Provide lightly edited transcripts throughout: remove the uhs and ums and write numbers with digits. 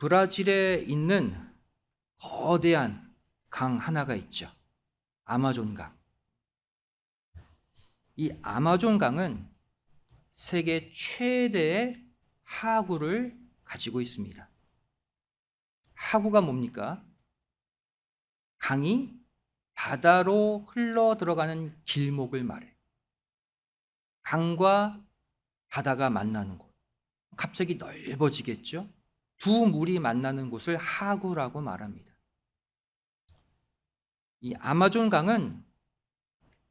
브라질에 있는 거대한 강 하나가 있죠. 아마존 강. 이 아마존 강은 세계 최대의 하구를 가지고 있습니다. 하구가 뭡니까? 강이 바다로 흘러 들어가는 길목을 말해. 강과 바다가 만나는 곳. 갑자기 넓어지겠죠? 두 물이 만나는 곳을 하구라고 말합니다. 이 아마존 강은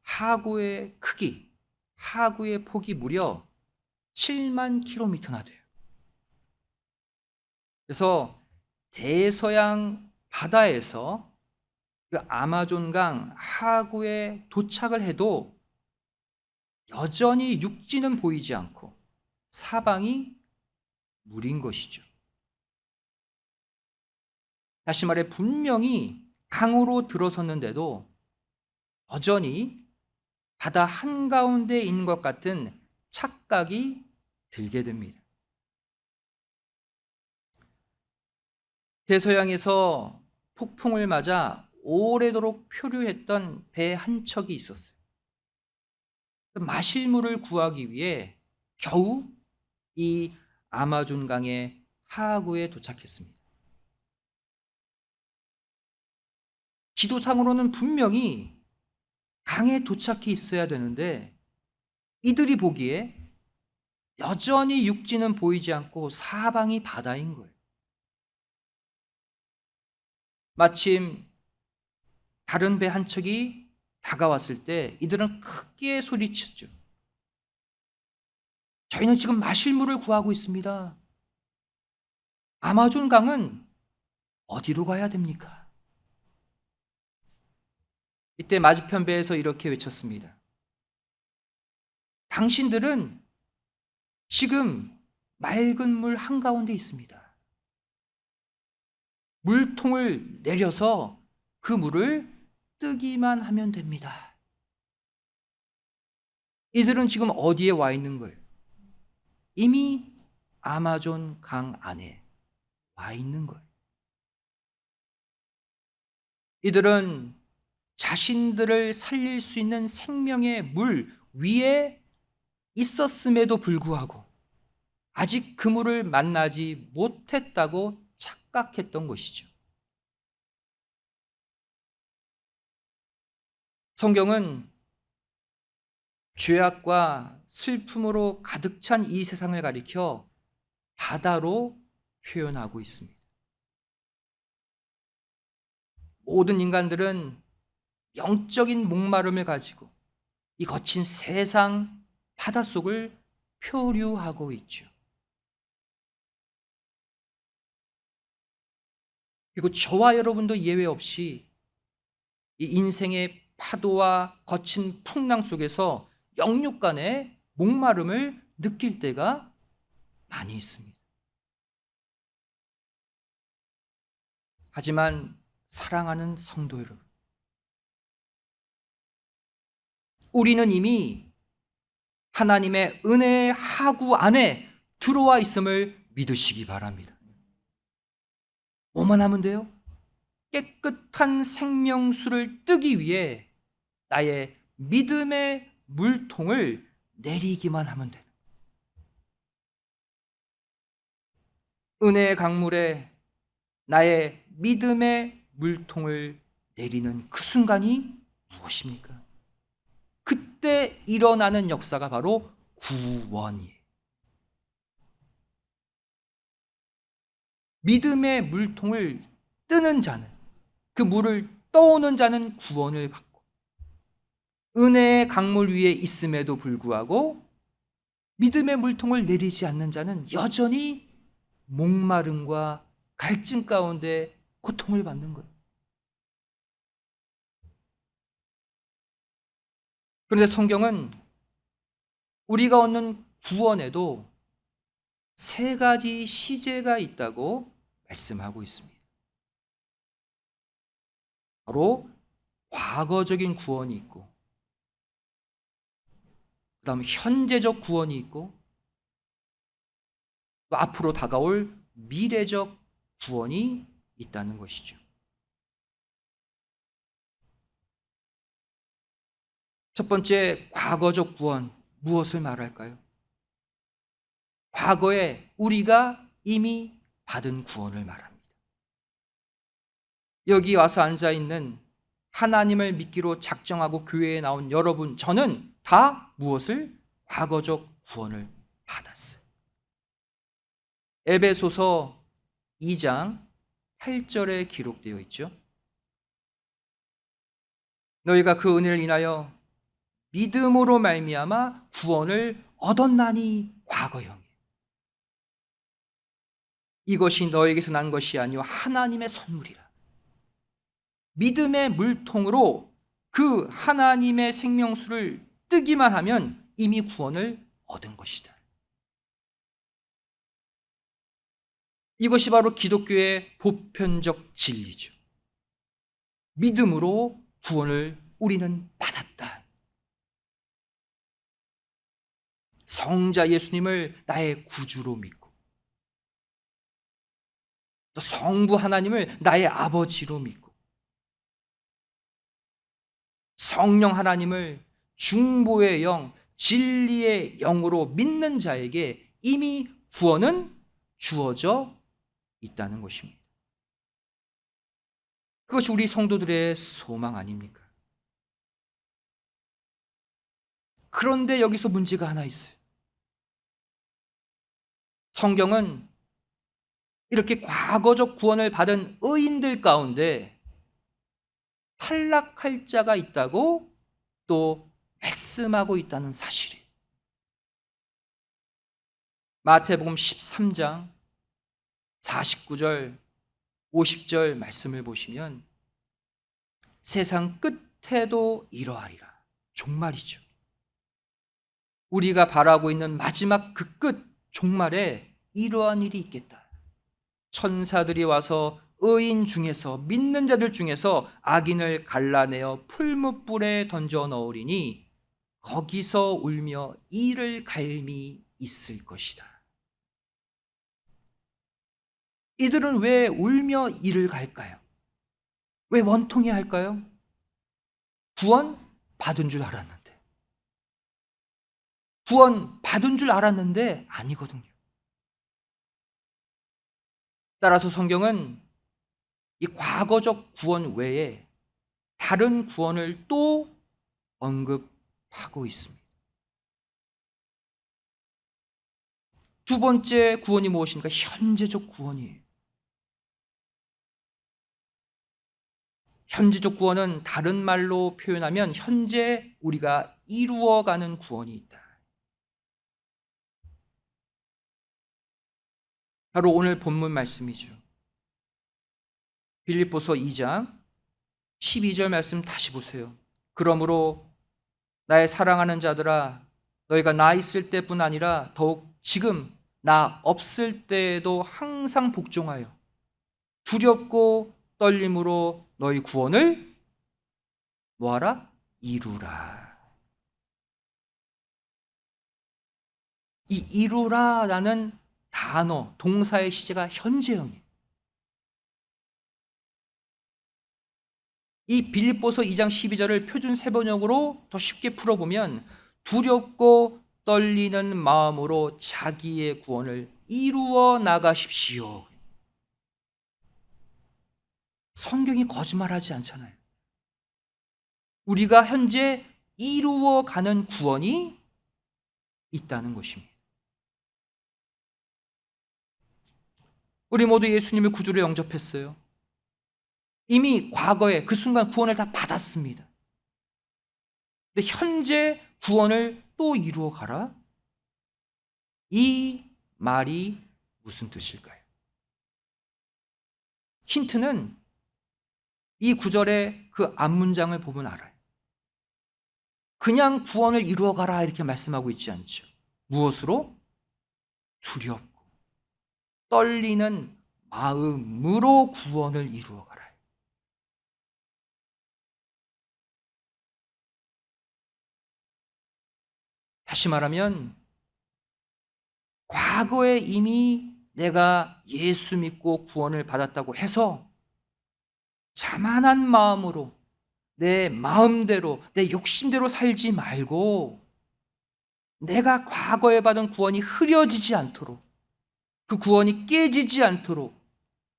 하구의 크기, 하구의 폭이 무려 7만 킬로미터나 돼요. 그래서 대서양 바다에서 그 아마존강 하구에 도착을 해도 여전히 육지는 보이지 않고 사방이 물인 것이죠. 다시 말해 분명히 강으로 들어섰는데도 여전히 바다 한가운데 있는 것 같은 착각이 들게 됩니다. 대서양에서 폭풍을 맞아 오래도록 표류했던 배 한 척이 있었어요. 마실 물을 구하기 위해 겨우 이 아마존 강의 하구에 도착했습니다. 지도상으로는 분명히 강에 도착해 있어야 되는데 이들이 보기에 여전히 육지는 보이지 않고 사방이 바다인 거예요. 마침 다른 배 한 척이 다가왔을 때 이들은 크게 소리쳤죠. 저희는 지금 마실 물을 구하고 있습니다. 아마존 강은 어디로 가야 됩니까? 이때 맞은편 배에서 이렇게 외쳤습니다. 당신들은 지금 맑은 물 한가운데 있습니다. 물통을 내려서 그 물을 뜨기만 하면 됩니다. 이들은 지금 어디에 와 있는 거예요? 이미 아마존 강 안에 와 있는 거예요. 이들은 자신들을 살릴 수 있는 생명의 물 위에 있었음에도 불구하고 아직 그 물을 만나지 못했다고 착각했던 것이죠. 성경은 죄악과 슬픔으로 가득 찬 이 세상을 가리켜 바다로 표현하고 있습니다. 모든 인간들은 영적인 목마름을 가지고 이 거친 세상 바닷속을 표류하고 있죠. 그리고 저와 여러분도 예외 없이 이 인생의 파도와 거친 풍랑 속에서 영육간의 목마름을 느낄 때가 많이 있습니다. 하지만 사랑하는 성도 여러분, 우리는 이미 하나님의 은혜의 하구 안에 들어와 있음을 믿으시기 바랍니다. 뭐만 하면 돼요? 깨끗한 생명수를 뜨기 위해 나의 믿음의 물통을 내리기만 하면 돼요. 은혜의 강물에 나의 믿음의 물통을 내리는 그 순간이 무엇입니까? 그때 일어나는 역사가 바로 구원이에요. 믿음의 물통을 뜨는 자는, 그 물을 떠오는 자는 구원을 받고 은혜의 강물 위에 있음에도 불구하고 믿음의 물통을 내리지 않는 자는 여전히 목마름과 갈증 가운데 고통을 받는 거예요. 그런데 성경은 우리가 얻는 구원에도 세 가지 시제가 있다고 말씀하고 있습니다. 바로 과거적인 구원이 있고, 그 다음 현재적 구원이 있고, 또 앞으로 다가올 미래적 구원이 있다는 것이죠. 첫 번째, 과거적 구원, 무엇을 말할까요? 과거에 우리가 이미 받은 구원을 말합니다. 여기 와서 앉아있는 하나님을 믿기로 작정하고 교회에 나온 여러분, 저는 다 무엇을? 과거적 구원을 받았어요. 에베소서 2장 8절에 기록되어 있죠. 너희가 그 은혜를 인하여 믿음으로 말미암아 구원을 얻었나니, 과거형이에요. 이것이 너에게서 난 것이 아니요 하나님의 선물이라. 믿음의 물통으로 그 하나님의 생명수를 뜨기만 하면 이미 구원을 얻은 것이다. 이것이 바로 기독교의 보편적 진리죠. 믿음으로 구원을 우리는 받았다. 성자 예수님을 나의 구주로 믿고, 또 성부 하나님을 나의 아버지로 믿고, 성령 하나님을 중보의 영, 진리의 영으로 믿는 자에게 이미 구원은 주어져 있다는 것입니다. 그것이 우리 성도들의 소망 아닙니까? 그런데 여기서 문제가 하나 있어요. 성경은 이렇게 과거적 구원을 받은 의인들 가운데 탈락할 자가 있다고 또 말씀하고 있다는 사실이, 마태복음 13장 49절 50절 말씀을 보시면 세상 끝에도 이러하리라. 종말이죠. 우리가 바라고 있는 마지막 그 끝 종말에 이러한 일이 있겠다. 천사들이 와서 의인 중에서, 믿는 자들 중에서 악인을 갈라내어 풀무불에 던져 넣으리니 거기서 울며 이를 갈미 있을 것이다. 이들은 왜 울며 이를 갈까요? 왜 원통해 할까요? 구원 받은 줄 알았는데. 구원 받은 줄 알았는데 아니거든요. 따라서 성경은 이 과거적 구원 외에 다른 구원을 또 언급하고 있습니다. 두 번째 구원이 무엇입니까? 현재적 구원이에요. 현재적 구원은 다른 말로 표현하면 현재 우리가 이루어가는 구원이 있다. 바로 오늘 본문 말씀이죠. 빌립보서 2장 12절 말씀 다시 보세요. 그러므로 나의 사랑하는 자들아, 너희가 나 있을 때뿐 아니라 더욱 지금 나 없을 때에도 항상 복종하여 두렵고 떨림으로 너희 구원을 뭐하라? 이루라. 이 이루라라는 단어, 동사의 시제가 현재형이에요. 이 빌립보서 2장 12절을 표준 세번역으로 더 쉽게 풀어보면 두렵고 떨리는 마음으로 자기의 구원을 이루어 나가십시오. 성경이 거짓말하지 않잖아요. 우리가 현재 이루어가는 구원이 있다는 것입니다. 우리 모두 예수님을 구주로 영접했어요. 이미 과거에 그 순간 구원을 다 받았습니다. 근데 현재 구원을 또 이루어 가라? 이 말이 무슨 뜻일까요? 힌트는 이 구절의 그 앞문장을 보면 알아요. 그냥 구원을 이루어 가라 이렇게 말씀하고 있지 않죠. 무엇으로? 두렵고 떨리는 마음으로 구원을 이루어 가라. 다시 말하면 과거에 이미 내가 예수 믿고 구원을 받았다고 해서 자만한 마음으로 내 마음대로 내 욕심대로 살지 말고 내가 과거에 받은 구원이 흐려지지 않도록, 그 구원이 깨지지 않도록,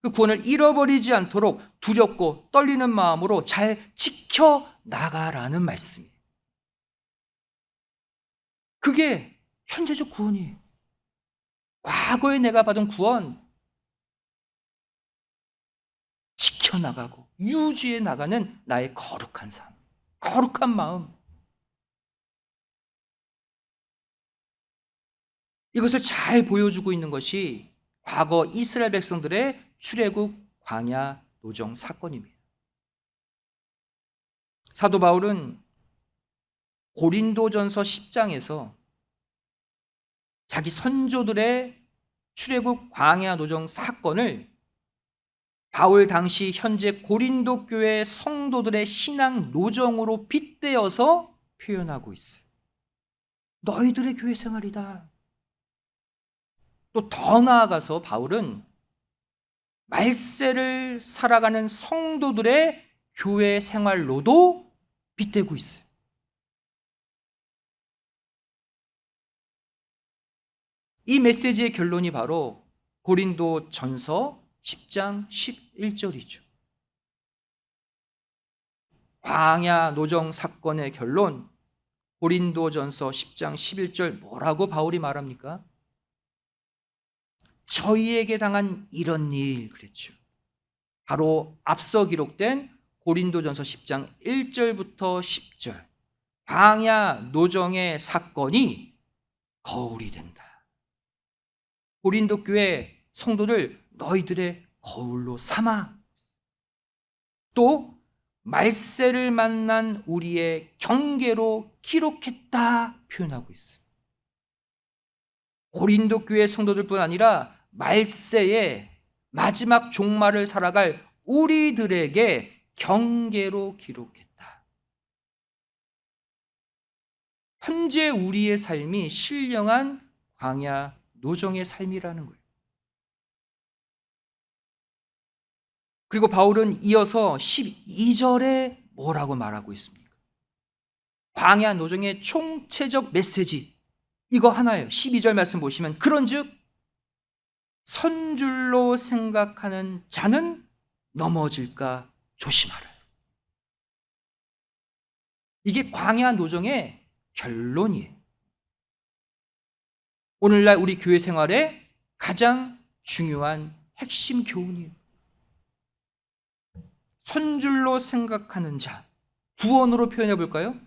그 구원을 잃어버리지 않도록 두렵고 떨리는 마음으로 잘 지켜나가라는 말씀이에요. 그게 현재적 구원이에요. 과거에 내가 받은 구원 지켜나가고 유지해 나가는 나의 거룩한 삶, 거룩한 마음. 이것을 잘 보여주고 있는 것이 과거 이스라엘 백성들의 출애굽 광야 노정 사건입니다. 사도 바울은 고린도전서 10장에서 자기 선조들의 출애굽 광야 노정 사건을 바울 당시 현재 고린도 교회 성도들의 신앙 노정으로 빗대어서 표현하고 있어요. 너희들의 교회 생활이다. 또 더 나아가서 바울은 말세를 살아가는 성도들의 교회 생활로도 빗대고 있어요. 이 메시지의 결론이 바로 고린도 전서 10장 11절이죠. 광야 노정 사건의 결론, 고린도전서 10장 11절 뭐라고 바울이 말합니까? 저희에게 당한 이런 일 그랬죠. 바로 앞서 기록된 고린도전서 10장 1절부터 10절 광야 노정의 사건이 거울이 된다. 고린도 교회 성도들 너희들의 거울로 삼아. 또 말세를 만난 우리의 경계로 기록했다 표현하고 있어요. 고린도 교회 성도들뿐 아니라 말세에 마지막 종말을 살아갈 우리들에게 경계로 기록했다. 현재 우리의 삶이 신령한 광야 노정의 삶이라는 거예요. 그리고 바울은 이어서 12절에 뭐라고 말하고 있습니까? 광야 노정의 총체적 메시지 이거 하나예요. 12절 말씀 보시면 그런즉 선줄로 생각하는 자는 넘어질까 조심하라. 이게 광야 노정의 결론이에요. 오늘날 우리 교회 생활의 가장 중요한 핵심 교훈이에요. 선줄로 생각하는 자, 구원으로 표현해 볼까요?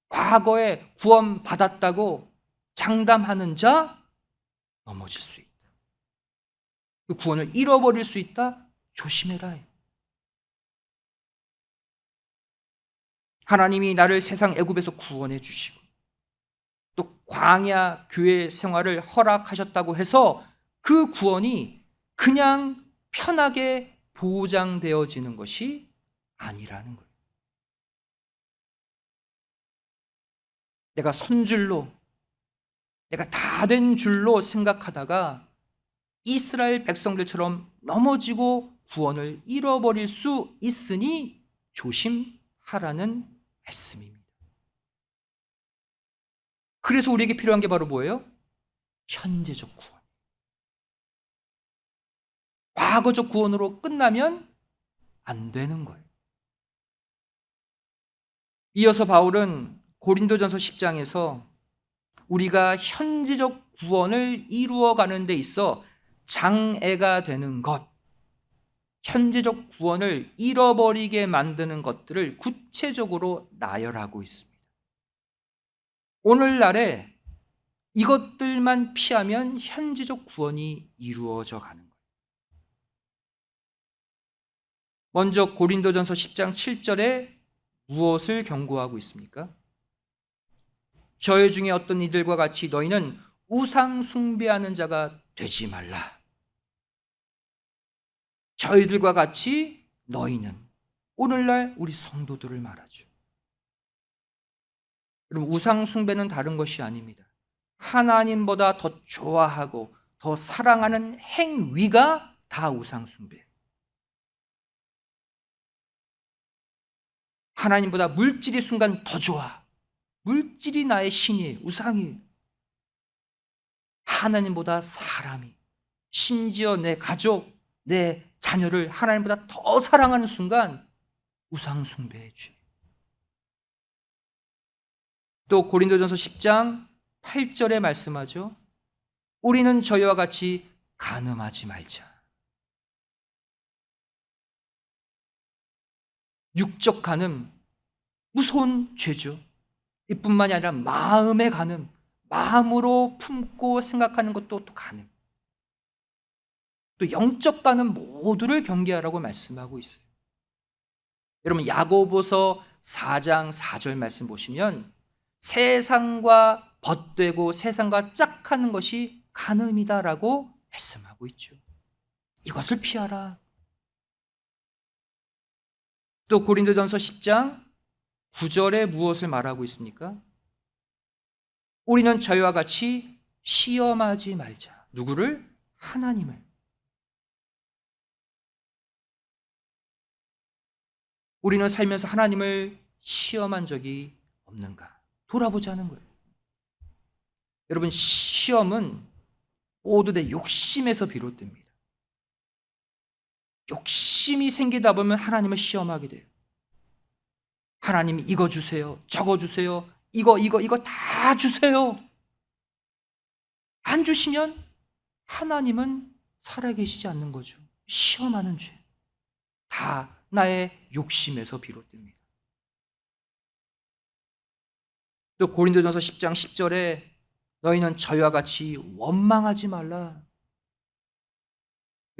과거에 구원 받았다고 장담하는 자 넘어질 수 있다. 그 구원을 잃어버릴 수 있다. 조심해라. 하나님이 나를 세상 애굽에서 구원해 주시고 또 광야 교회 생활을 허락하셨다고 해서 그 구원이 그냥 편하게 보장되어지는 것이 아니라는 거예요. 내가 선줄로, 내가 다 된 줄로 생각하다가 이스라엘 백성들처럼 넘어지고 구원을 잃어버릴 수 있으니 조심하라는 말씀입니다. 그래서 우리에게 필요한 게 바로 뭐예요? 현재적 구원. 과거적 구원으로 끝나면 안 되는 거예요. 이어서 바울은 고린도전서 10장에서 우리가 현재적 구원을 이루어가는 데 있어 장애가 되는 것, 현재적 구원을 잃어버리게 만드는 것들을 구체적으로 나열하고 있습니다. 오늘날에 이것들만 피하면 현재적 구원이 이루어져 가는 거예요. 먼저 고린도전서 10장 7절에 무엇을 경고하고 있습니까? 저희 중에 어떤 이들과 같이 너희는 우상 숭배하는 자가 되지 말라. 저희들과 같이 너희는, 오늘날 우리 성도들을 말하죠. 여러분, 우상 숭배는 다른 것이 아닙니다. 하나님보다 더 좋아하고 더 사랑하는 행위가 다 우상숭배. 하나님보다 물질이 순간 더 좋아. 물질이 나의 신이에요. 우상이에요. 하나님보다 사람이, 심지어 내 가족, 내 자녀를 하나님보다 더 사랑하는 순간 우상숭배의 죄. 또 고린도전서 10장 8절에 말씀하죠. 우리는 저희와 같이 간음하지 말자. 육적 간음, 무서운 죄죠. 이뿐만이 아니라 마음의 간음, 마음으로 품고 생각하는 것도 또 간음. 또 영적 간음 모두를 경계하라고 말씀하고 있어요. 여러분 야고보서 4장 4절 말씀 보시면 세상과 벗되고 세상과 짝하는 것이 간음이다라고 말씀하고 있죠. 이것을 피하라. 또 고린도전서 10장 9절에 무엇을 말하고 있습니까? 우리는 저희와 같이 시험하지 말자. 누구를? 하나님을. 우리는 살면서 하나님을 시험한 적이 없는가? 돌아보자는 거예요. 여러분 시험은 모두 내 욕심에서 비롯됩니다. 욕심이 생기다 보면 하나님을 시험하게 돼요. 하나님 이거 주세요. 저거 주세요. 이거 다 주세요. 안 주시면 하나님은 살아계시지 않는 거죠. 시험하는 죄. 다 나의 욕심에서 비롯됩니다. 또 고린도전서 10장 10절에 너희는 저희와 같이 원망하지 말라.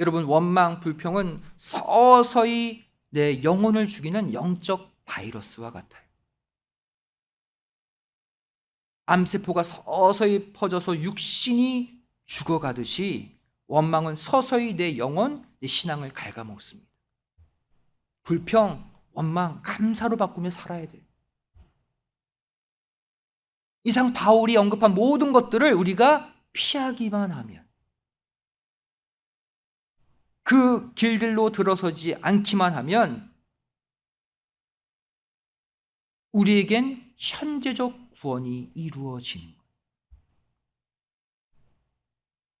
여러분 원망, 불평은 서서히 내 영혼을 죽이는 영적 바이러스와 같아요. 암세포가 서서히 퍼져서 육신이 죽어가듯이 원망은 서서히 내 영혼, 내 신앙을 갉아먹습니다. 불평, 원망, 감사로 바꾸며 살아야 돼요. 이상 바울이 언급한 모든 것들을 우리가 피하기만 하면, 그 길들로 들어서지 않기만 하면 우리에겐 현재적 구원이 이루어지는 거예요.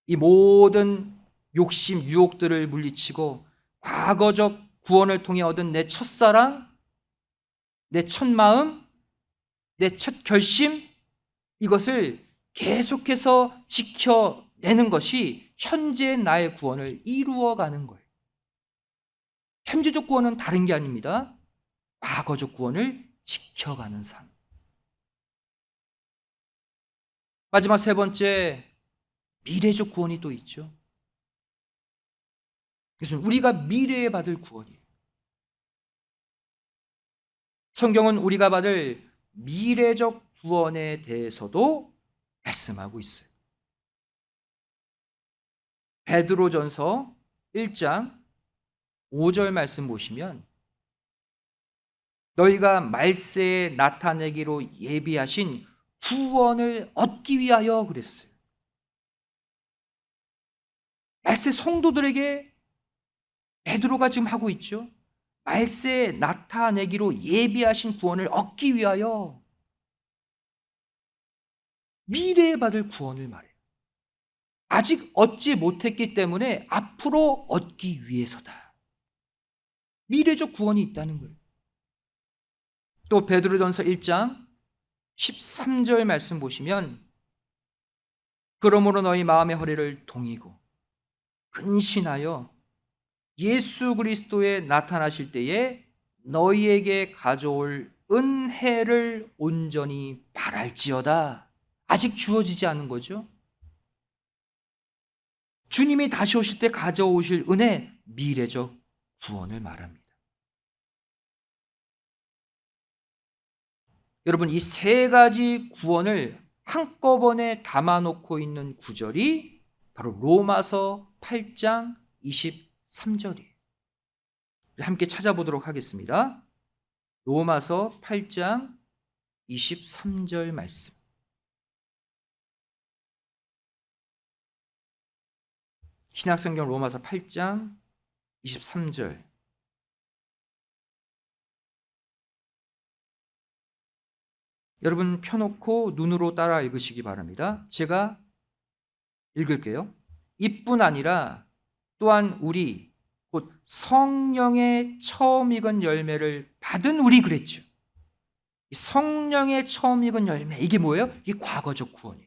이 모든 욕심, 유혹들을 물리치고 과거적 구원을 통해 얻은 내 첫사랑, 내 첫마음, 내 첫 결심, 이것을 계속해서 지켜내는 것이 현재 나의 구원을 이루어가는 거예요. 현재적 구원은 다른 게 아닙니다. 과거적 구원을 지켜가는 삶. 마지막 세 번째, 미래적 구원이 또 있죠. 그래서 우리가 미래에 받을 구원이에요. 성경은 우리가 받을 미래적 구원에 대해서도 말씀하고 있어요. 베드로전서 1장 5절 말씀 보시면 너희가 말세에 나타내기로 예비하신 구원을 얻기 위하여 그랬어요. 말세 성도들에게 베드로가 지금 하고 있죠. 말세에 나타내기로 예비하신 구원을 얻기 위하여, 미래에 받을 구원을 말해요. 아직 얻지 못했기 때문에 앞으로 얻기 위해서다. 미래적 구원이 있다는 거예요. 또 베드로전서 1장 13절 말씀 보시면 그러므로 너희 마음의 허리를 동이고 근신하여 예수 그리스도에 나타나실 때에 너희에게 가져올 은혜를 온전히 바랄지어다. 아직 주어지지 않은 거죠. 주님이 다시 오실 때 가져오실 은혜, 미래적 구원을 말합니다. 여러분 이 세 가지 구원을 한꺼번에 담아놓고 있는 구절이 바로 로마서 8장 23절이에요. 함께 찾아보도록 하겠습니다. 로마서 8장 23절 말씀. 신약성경 로마서 8장 23절. 여러분 펴놓고 눈으로 따라 읽으시기 바랍니다. 제가 읽을게요. 이뿐 아니라 또한 우리 곧 성령의 처음 익은 열매를 받은 우리 그랬죠. 이 성령의 처음 익은 열매, 이게 뭐예요? 이게 과거적 구원이에요.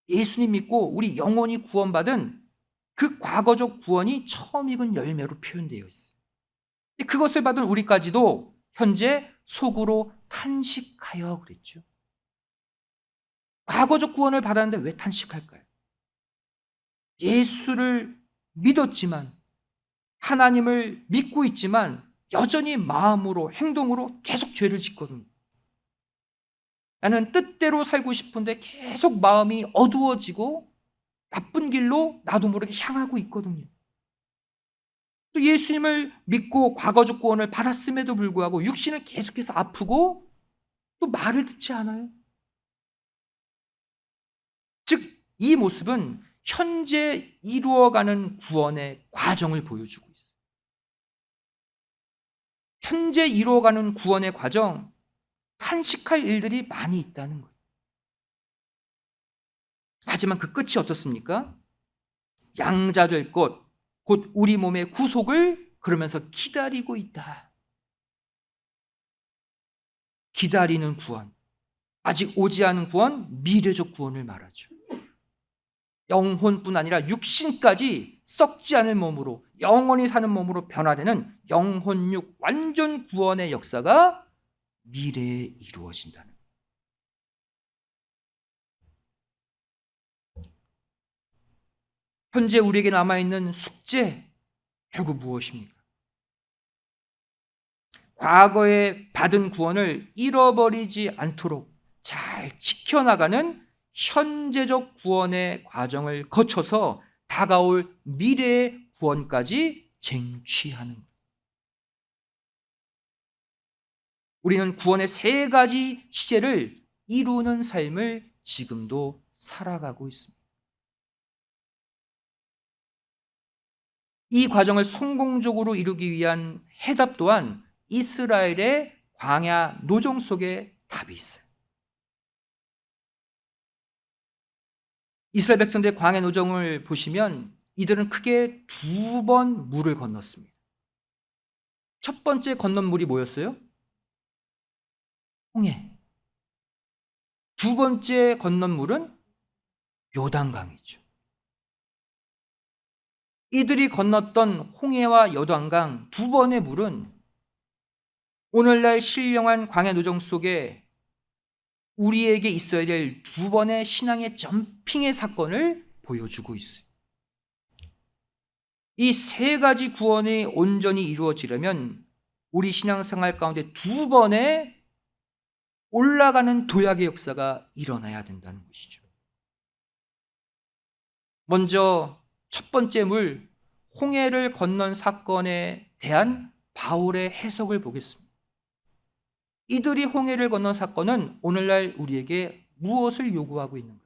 예수님 믿고 우리 영혼이 구원받은 그 과거적 구원이 처음 익은 열매로 표현되어 있어요. 그것을 받은 우리까지도 현재 속으로 탄식하여 그랬죠. 과거적 구원을 받았는데 왜 탄식할까요? 예수를 믿었지만, 하나님을 믿고 있지만 여전히 마음으로, 행동으로 계속 죄를 짓거든요. 나는 뜻대로 살고 싶은데 계속 마음이 어두워지고 나쁜 길로 나도 모르게 향하고 있거든요. 또 예수님을 믿고 과거적 구원을 받았음에도 불구하고 육신은 계속해서 아프고 또 말을 듣지 않아요. 즉, 이 모습은 현재 이루어가는 구원의 과정을 보여주고 있어요. 현재 이루어가는 구원의 과정, 탄식할 일들이 많이 있다는 거예요. 하지만 그 끝이 어떻습니까? 양자 될 것, 곧 우리 몸의 구속을 그러면서 기다리고 있다. 기다리는 구원, 아직 오지 않은 구원, 미래적 구원을 말하죠. 영혼뿐 아니라 육신까지 썩지 않을 몸으로, 영원히 사는 몸으로 변화되는 영혼육 완전 구원의 역사가 미래에 이루어진다는 거예요. 현재 우리에게 남아있는 숙제, 결국 무엇입니까? 과거에 받은 구원을 잃어버리지 않도록 잘 지켜나가는 현재적 구원의 과정을 거쳐서 다가올 미래의 구원까지 쟁취하는 거예요. 우리는 구원의 세 가지 시제를 이루는 삶을 지금도 살아가고 있습니다. 이 과정을 성공적으로 이루기 위한 해답 또한 이스라엘의 광야 노정 속에 답이 있어요. 이스라엘 백성들의 광야 노정을 보시면 이들은 크게 두 번 물을 건넜습니다. 첫 번째 건넌 물이 뭐였어요? 홍해. 두 번째 건넌 물은 요단강이죠. 이들이 건넜던 홍해와 요단강 두 번의 물은 오늘날 신령한 광야 노정 속에 우리에게 있어야 될 두 번의 신앙의 점핑의 사건을 보여주고 있어요. 이 세 가지 구원이 온전히 이루어지려면 우리 신앙생활 가운데 두 번의 올라가는 도약의 역사가 일어나야 된다는 것이죠. 먼저 첫 번째 물, 홍해를 건넌 사건에 대한 바울의 해석을 보겠습니다. 이들이 홍해를 건넌 사건은 오늘날 우리에게 무엇을 요구하고 있는가?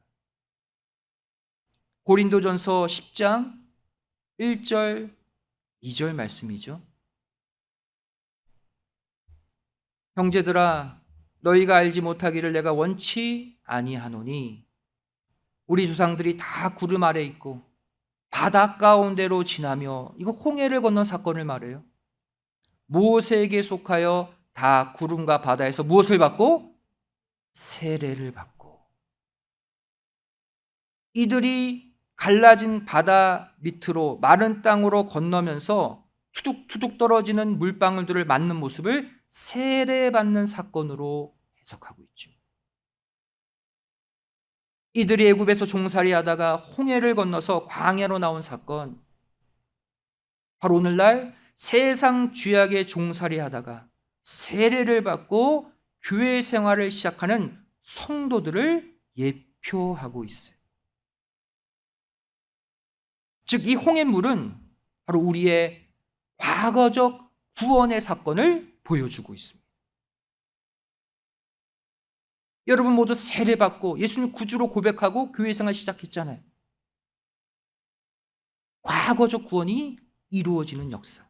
고린도전서 10장 1절, 2절 말씀이죠. 형제들아, 너희가 알지 못하기를 내가 원치 아니하노니 우리 조상들이 다 구름 아래 있고 바다 가운데로 지나며, 이거 홍해를 건넌 사건을 말해요. 모세에게 속하여 다 구름과 바다에서 무엇을 받고? 세례를 받고. 이들이 갈라진 바다 밑으로 마른 땅으로 건너면서 투둑투둑 떨어지는 물방울들을 맞는 모습을 세례받는 사건으로 해석하고 있죠. 이들이 애굽에서 종살이 하다가 홍해를 건너서 광야로 나온 사건, 바로 오늘날 세상 죄악에 종살이 하다가 세례를 받고 교회 생활을 시작하는 성도들을 예표하고 있어요. 즉, 이 홍해물은 바로 우리의 과거적 구원의 사건을 보여주고 있습니다. 여러분 모두 세례받고 예수님 구주로 고백하고 교회 생활 시작했잖아요. 과거적 구원이 이루어지는 역사.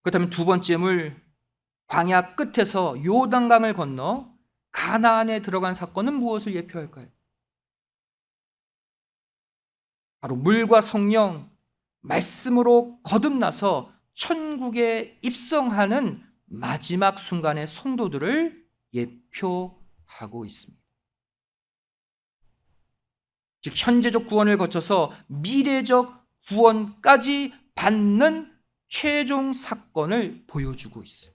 그렇다면 두 번째 물, 광야 끝에서 요단강을 건너 가나안에 들어간 사건은 무엇을 예표할까요? 바로 물과 성령, 말씀으로 거듭나서 천국에 입성하는 마지막 순간의 성도들을 예표하고 있습니다. 즉 현재적 구원을 거쳐서 미래적 구원까지 받는 최종 사건을 보여주고 있어요.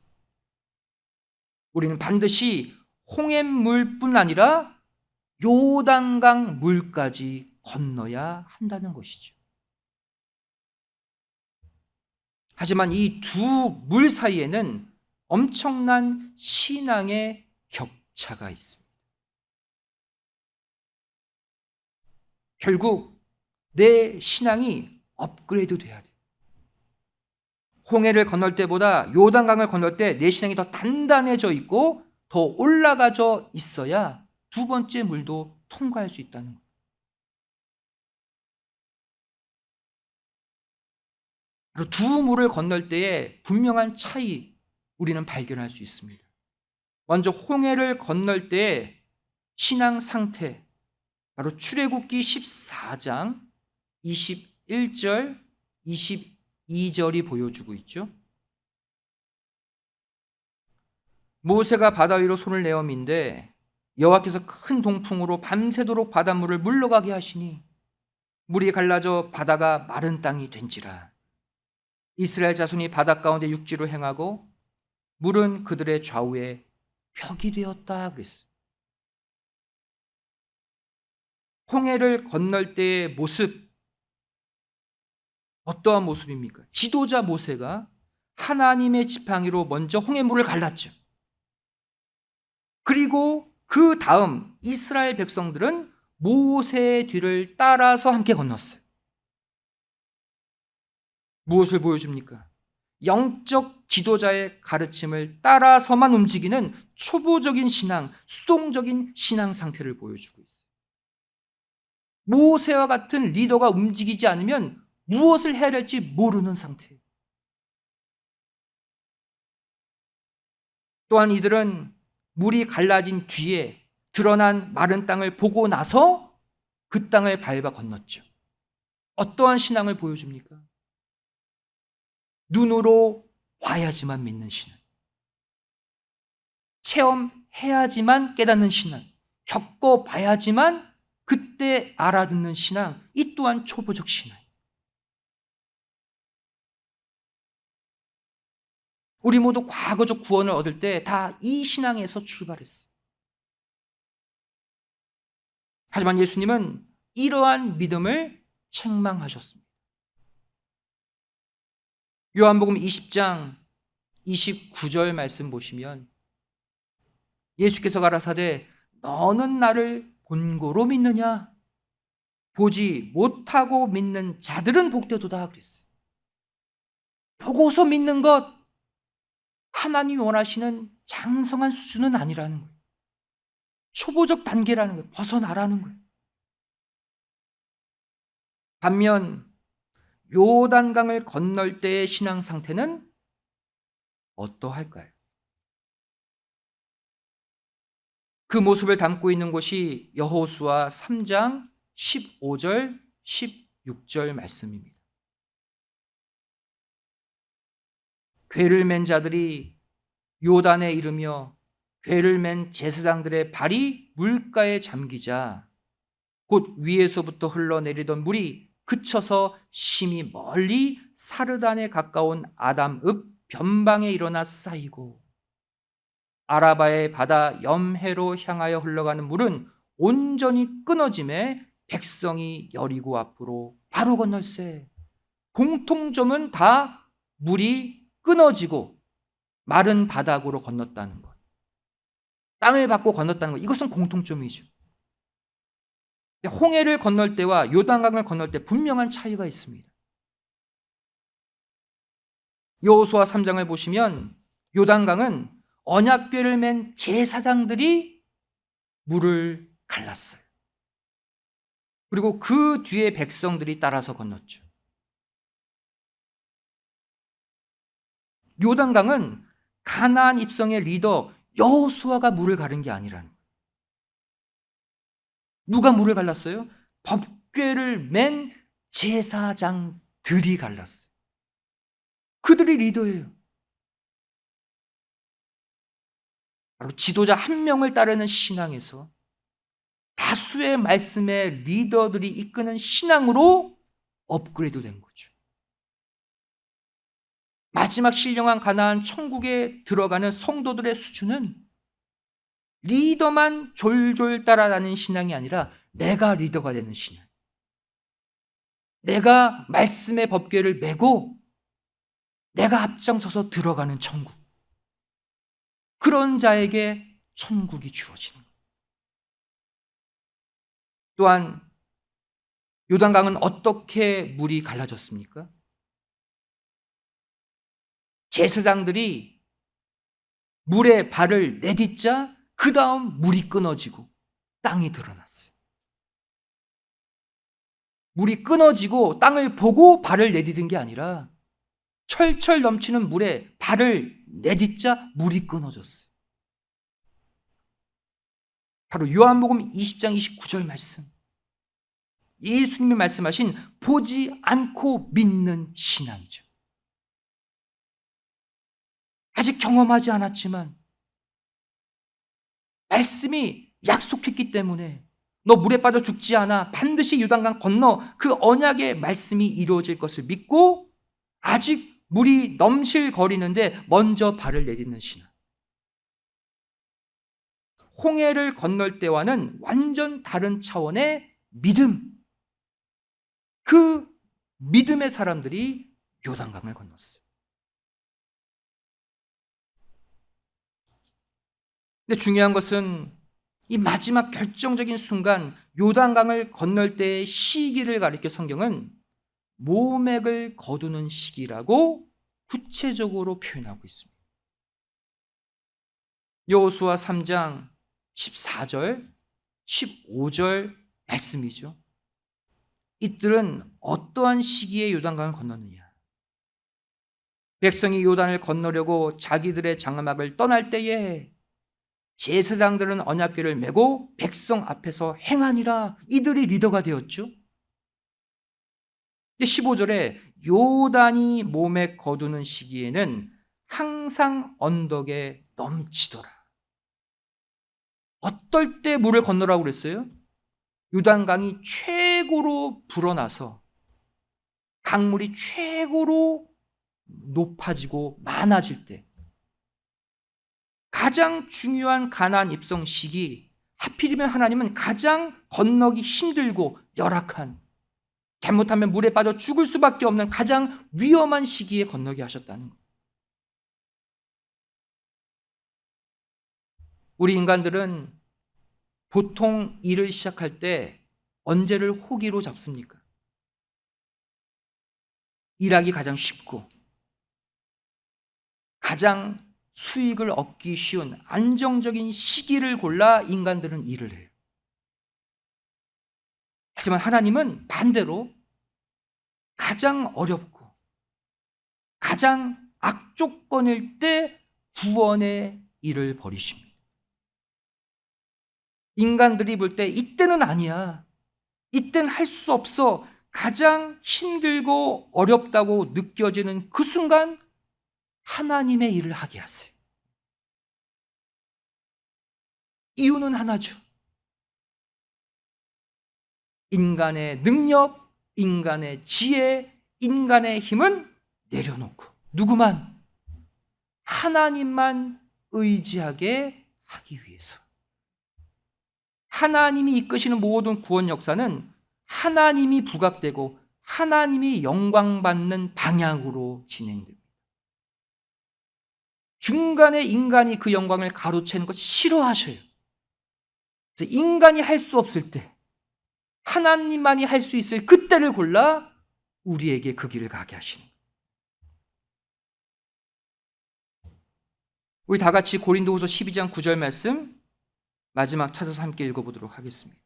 우리는 반드시 홍해물뿐 아니라 요단강 물까지 건너야 한다는 것이죠. 하지만 이 두 물 사이에는 엄청난 신앙의 격차가 있습니다. 결국 내 신앙이 업그레이드 돼야 돼요. 홍해를 건널 때보다 요단강을 건널 때 내 신앙이 더 단단해져 있고 더 올라가져 있어야 두 번째 물도 통과할 수 있다는 거예요. 그리고 두 물을 건널 때의 분명한 차이 우리는 발견할 수 있습니다. 먼저 홍해를 건널 때의 신앙 상태, 바로 출애굽기 14장 21절, 22절이 보여주고 있죠. 모세가 바다 위로 손을 내어 민데 여호와께서 큰 동풍으로 밤새도록 바닷물을 물러가게 하시니 물이 갈라져 바다가 마른 땅이 된지라. 이스라엘 자손이 바다 가운데 육지로 행하고 물은 그들의 좌우에 벽이 되었다 그랬어요. 홍해를 건널 때의 모습, 어떠한 모습입니까? 지도자 모세가 하나님의 지팡이로 먼저 홍해물을 갈랐죠. 그리고 그 다음 이스라엘 백성들은 모세의 뒤를 따라서 함께 건넜어요. 무엇을 보여줍니까? 영적 지도자의 가르침을 따라서만 움직이는 초보적인 신앙, 수동적인 신앙 상태를 보여주고 있어요. 모세와 같은 리더가 움직이지 않으면 무엇을 해야 될지 모르는 상태예요. 또한 이들은 물이 갈라진 뒤에 드러난 마른 땅을 보고 나서 그 땅을 밟아 건넜죠. 어떠한 신앙을 보여줍니까? 눈으로 봐야지만 믿는 신앙, 체험해야지만 깨닫는 신앙, 겪어봐야지만 그때 알아듣는 신앙, 이 또한 초보적 신앙. 우리 모두 과거적 구원을 얻을 때 다 이 신앙에서 출발했어요. 하지만 예수님은 이러한 믿음을 책망하셨습니다. 요한복음 20장 29절 말씀 보시면 예수께서 가라사대 너는 나를 본고로 믿느냐? 보지 못하고 믿는 자들은 복되도다 그랬어요. 보고서 믿는 것, 하나님이 원하시는 장성한 수준은 아니라는 거예요. 초보적 단계라는 거예요. 벗어나라는 거예요. 반면 요단강을 건널 때의 신앙 상태는 어떠할까요? 그 모습을 담고 있는 곳이 여호수아 3장 15절, 16절 말씀입니다. 궤를 맨 자들이 요단에 이르며 궤를 맨 제사장들의 발이 물가에 잠기자 곧 위에서부터 흘러내리던 물이 그쳐서 심히 멀리 사르단에 가까운 아담읍 변방에 일어나 쌓이고 아라바의 바다 염해로 향하여 흘러가는 물은 온전히 끊어짐에 백성이 여리고 앞으로 바로 건널세. 공통점은 다 물이 끊어지고 마른 바닥으로 건넜다는 것, 땅을 밟고 건넜다는 것, 이것은 공통점이죠. 홍해를 건널 때와 요단강을 건널 때 분명한 차이가 있습니다. 여호수아 3장을 보시면 요단강은 언약궤를 맨 제사장들이 물을 갈랐어요. 그리고 그 뒤에 백성들이 따라서 건넜죠. 요단강은 가나안 입성의 리더 여호수아가 물을 가른 게 아니라는 거예요. 누가 물을 갈랐어요? 법궤를 맨 제사장들이 갈랐어요. 그들이 리더예요. 바로 지도자 한 명을 따르는 신앙에서 다수의 말씀의 리더들이 이끄는 신앙으로 업그레이드 된 거죠. 마지막 신령한 가나안 천국에 들어가는 성도들의 수준은 리더만 졸졸 따라다니는 신앙이 아니라 내가 리더가 되는 신앙. 내가 말씀의 법궤를 메고 내가 앞장서서 들어가는 천국. 그런 자에게 천국이 주어지는 거예요. 또한 요단강은 어떻게 물이 갈라졌습니까? 제사장들이 물에 발을 내딛자 그 다음 물이 끊어지고 땅이 드러났어요. 물이 끊어지고 땅을 보고 발을 내딛은 게 아니라 철철 넘치는 물에 발을 내딛자 물이 끊어졌어요. 바로 요한복음 20장 29절 말씀. 예수님이 말씀하신 보지 않고 믿는 신앙이죠. 아직 경험하지 않았지만 말씀이 약속했기 때문에 너 물에 빠져 죽지 않아. 반드시 요단강 건너 그 언약의 말씀이 이루어질 것을 믿고 아직 물이 넘실거리는데 먼저 발을 내딛는 신앙. 홍해를 건널 때와는 완전 다른 차원의 믿음. 그 믿음의 사람들이 요단강을 건넜어요. 근데 중요한 것은 이 마지막 결정적인 순간 요단강을 건널 때의 시기를 가리켜 성경은 모맥을 거두는 시기라고 구체적으로 표현하고 있습니다. 여호수아 3장 14절, 15절 말씀이죠. 이들은 어떠한 시기에 요단강을 건넜느냐? 백성이 요단을 건너려고 자기들의 장막을 떠날 때에 제사장들은 언약궤를 메고 백성 앞에서 행하니라. 이들이 리더가 되었죠. 15절에 요단이 몸에 거두는 시기에는 항상 언덕에 넘치더라. 어떨 때 물을 건너라고 그랬어요? 요단강이 최고로 불어나서 강물이 최고로 높아지고 많아질 때, 가장 중요한 가나안 입성 시기, 하필이면 하나님은 가장 건너기 힘들고 열악한, 잘못하면 물에 빠져 죽을 수밖에 없는 가장 위험한 시기에 건너게 하셨다는 거예요. 우리 인간들은 보통 일을 시작할 때 언제를 호기로 잡습니까? 일하기 가장 쉽고 가장 수익을 얻기 쉬운 안정적인 시기를 골라 인간들은 일을 해요. 하지만 하나님은 반대로 가장 어렵고 가장 악조건일 때 구원의 일을 벌이십니다. 인간들이 볼 때 이때는 아니야, 이때는 할 수 없어, 가장 힘들고 어렵다고 느껴지는 그 순간 하나님의 일을 하게 하세요. 이유는 하나죠. 인간의 능력, 인간의 지혜, 인간의 힘은 내려놓고 누구만? 하나님만 의지하게 하기 위해서. 하나님이 이끄시는 모든 구원 역사는 하나님이 부각되고 하나님이 영광받는 방향으로 진행됩니다. 중간에 인간이 그 영광을 가로채는 것 싫어하셔요. 그래서 인간이 할 수 없을 때 하나님만이 할 수 있을 그때를 골라 우리에게 그 길을 가게 하시는 거예요. 우리 다 같이 고린도후서 12장 9절 말씀 마지막 찾아서 함께 읽어보도록 하겠습니다.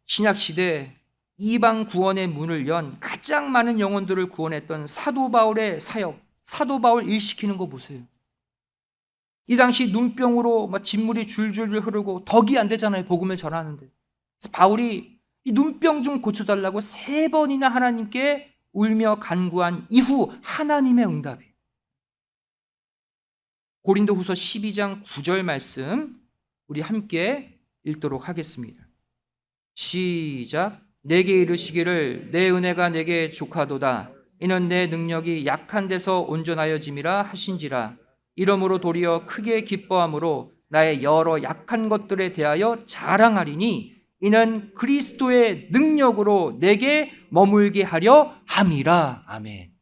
신약시대 이방 구원의 문을 연 가장 많은 영혼들을 구원했던 사도 바울의 사역, 사도 바울 일시키는 거 보세요. 이 당시 눈병으로 막 진물이 줄줄 흐르고 덕이 안 되잖아요, 복음을 전하는데. 그래서 바울이 이 눈병 좀 고쳐달라고 3번이나 하나님께 울며 간구한 이후 하나님의 응답이. 고린도후서 12장 9절 말씀 우리 함께 읽도록 하겠습니다. 시작. 내게 이르시기를 내 은혜가 내게 족하도다. 이는 내 능력이 약한 데서 온전하여짐이라 하신지라. 이러므로 도리어 크게 기뻐함으로 나의 여러 약한 것들에 대하여 자랑하리니 이는 그리스도의 능력으로 내게 머물게 하려 함이라. 아멘.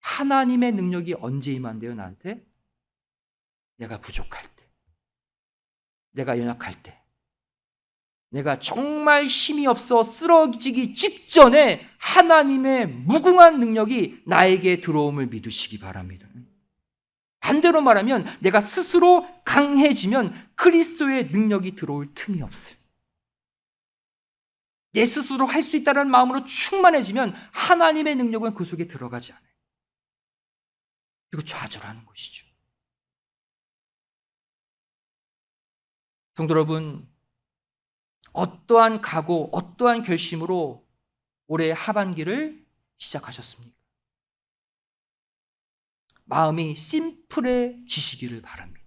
하나님의 능력이 언제 임한대요, 나한테? 내가 부족할 때, 내가 연약할 때, 내가 정말 힘이 없어 쓰러지기 직전에 하나님의 무궁한 능력이 나에게 들어옴을 믿으시기 바랍니다. 반대로 말하면 내가 스스로 강해지면 그리스도의 능력이 들어올 틈이 없어요. 내 스스로 할 수 있다는 마음으로 충만해지면 하나님의 능력은 그 속에 들어가지 않아요. 그리고 좌절하는 것이죠. 성도 여러분, 어떠한 각오, 어떠한 결심으로 올해 하반기를 시작하셨습니까? 마음이 심플해지시기를 바랍니다.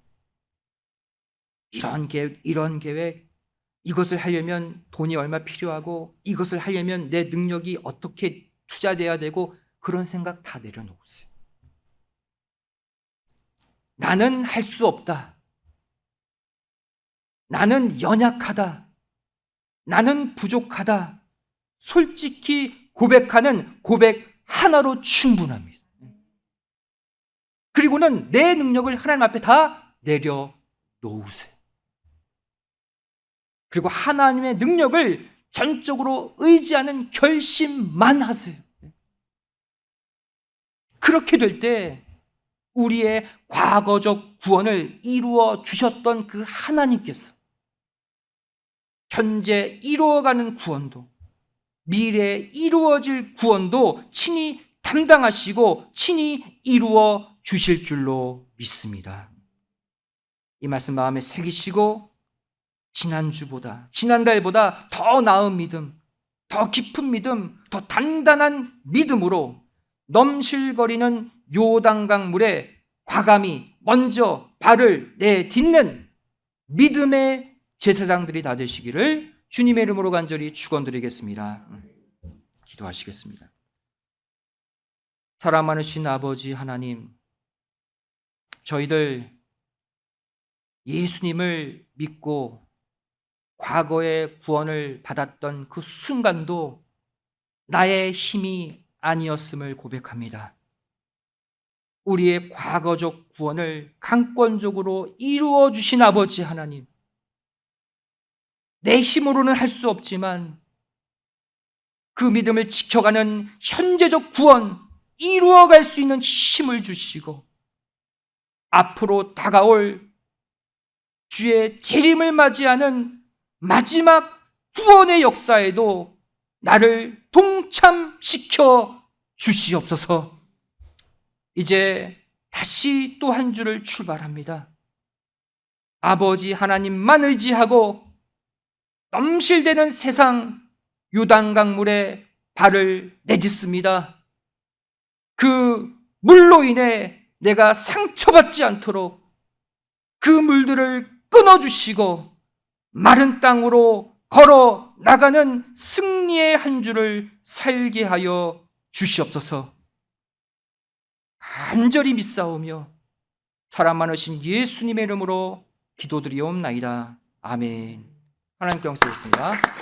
이런 계획, 이런 계획, 이것을 하려면 돈이 얼마 필요하고 이것을 하려면 내 능력이 어떻게 투자돼야 되고 그런 생각 다 내려놓으세요. 나는 할 수 없다. 나는 연약하다. 나는 부족하다. 솔직히 고백하는 고백 하나로 충분합니다. 그리고는 내 능력을 하나님 앞에 다 내려놓으세요. 그리고 하나님의 능력을 전적으로 의지하는 결심만 하세요. 그렇게 될 때 우리의 과거적 구원을 이루어 주셨던 그 하나님께서 현재 이루어가는 구원도, 미래에 이루어질 구원도 친히 담당하시고 친히 이루어 주실 줄로 믿습니다. 이 말씀 마음에 새기시고 지난주보다, 지난달보다 더 나은 믿음, 더 깊은 믿음, 더 단단한 믿음으로 넘실거리는 요단강 물에 과감히 먼저 발을 내딛는 믿음의 제사장들이 다 되시기를 주님의 이름으로 간절히 축원드리겠습니다. 기도하시겠습니다. 사랑 많으신 아버지 하나님, 저희들 예수님을 믿고 과거에 구원을 받았던 그 순간도 나의 힘이 아니었음을 고백합니다. 우리의 과거적 구원을 강권적으로 이루어 주신 아버지 하나님, 내 힘으로는 할 수 없지만 그 믿음을 지켜가는 현재적 구원 이루어갈 수 있는 힘을 주시고 앞으로 다가올 주의 재림을 맞이하는 마지막 구원의 역사에도 나를 동참시켜 주시옵소서. 이제 다시 또 한 주를 출발합니다. 아버지 하나님만 의지하고 넘실대는 세상 요단강물에 발을 내딛습니다. 그 물로 인해 내가 상처받지 않도록 그 물들을 끊어주시고 마른 땅으로 걸어 나가는 승리의 한 주를 살게 하여 주시옵소서. 간절히 믿사오며 사랑 많으신 예수님의 이름으로 기도드리옵나이다. 아멘. 하나님께 영광 있습니다.